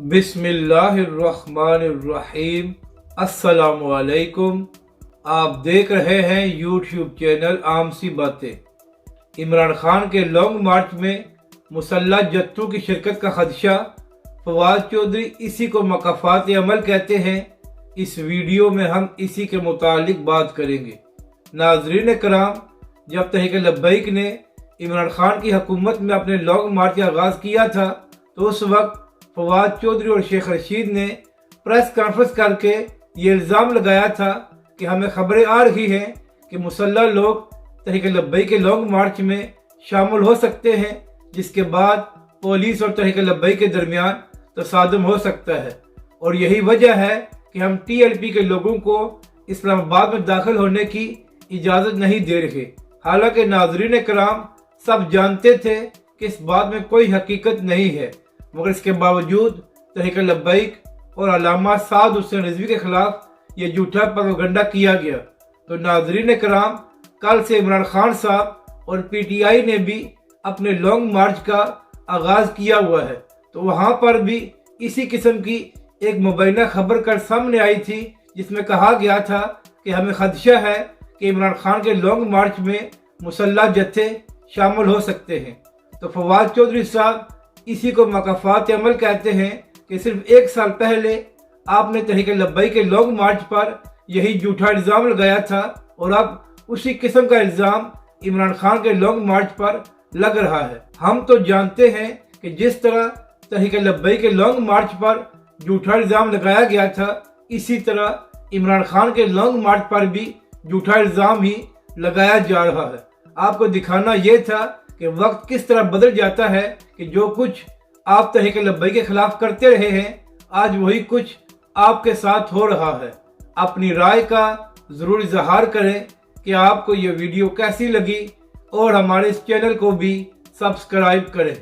बिस्मिल्लाहिर्रहमानिर्रहीम। अस्सलामुअलैकुम। आप देख रहे हैं यूट्यूब चैनल आम सी बातें। इमरान खान के लॉन्ग मार्च में मुसल्लह जत्थों की शिरकत का खदशा, फवाद चौधरी इसी को मकाफात अमल कहते हैं। इस वीडियो में हम इसी के मुतालिक बात करेंगे। नाज़रीन कराम, जब तहरीक लब्बैक ने इमरान खान की हुकूमत में अपने लॉन्ग मार्च का आगाज़ किया था तो उस वक्त फवाद चौधरी और शेख रशीद ने प्रेस कॉन्फ्रेंस करके ये इल्ज़ाम लगाया था कि हमें खबरें आ रही हैं कि मुसल्लह लोग तहरीक लब्बैक के लॉन्ग मार्च में शामिल हो सकते हैं, जिसके बाद पुलिस और तहरीक लब्बैक के दरमियान तसादम हो सकता है। और यही वजह है कि हम TLP के लोगों को इस्लामाबाद में दाखिल होने की इजाज़त नहीं दे रहे। हालांकि नाज़रीन कराम सब जानते थे कि इस बात में कोई हकीकत नहीं है, मगर इसके बावजूद तहरीक लब्बैक और अल्लामा साद हुसैन रिजवी के खिलाफ ये झूठा प्रोपेगेंडा किया गया। तो नाज़रीन कराम, कल से इमरान खान साहब और PTI ने भी अपने लॉन्ग मार्च का आगाज़ किया हुआ है। तो वहाँ पर भी इसी किस्म की एक मुबैना खबर कर सामने आई थी, जिसमें कहा गया था कि हमें खदशा है कि इमरान खान के लॉन्ग मार्च में मुसल्लह जत्थे शामिल हो सकते हैं। तो फवाद चौधरी साहब इसी को मकाफात अमल कहते हैं कि सिर्फ एक साल पहले आपने तहरीक लब्बैक के लॉन्ग मार्च पर यही झूठा इल्ज़ाम लगाया था और अब उसी किस्म का इल्ज़ाम इमरान खान के लॉन्ग मार्च पर लग रहा है। हम तो जानते हैं कि जिस तरह तहरीक लब्बैक के लॉन्ग मार्च पर झूठा इल्ज़ाम लगाया गया था, इसी तरह इमरान खान के लॉन्ग मार्च पर भी झूठा इल्ज़ाम ही लगाया जा रहा है। आपको दिखाना यह था कि वक्त किस तरह बदल जाता है कि जो कुछ आप तहरीक लब्बैक के खिलाफ करते रहे हैं, आज वही कुछ आपके साथ हो रहा है। अपनी राय का ज़रूर इज़हार करें कि आपको ये वीडियो कैसी लगी और हमारे इस चैनल को भी सब्सक्राइब करें।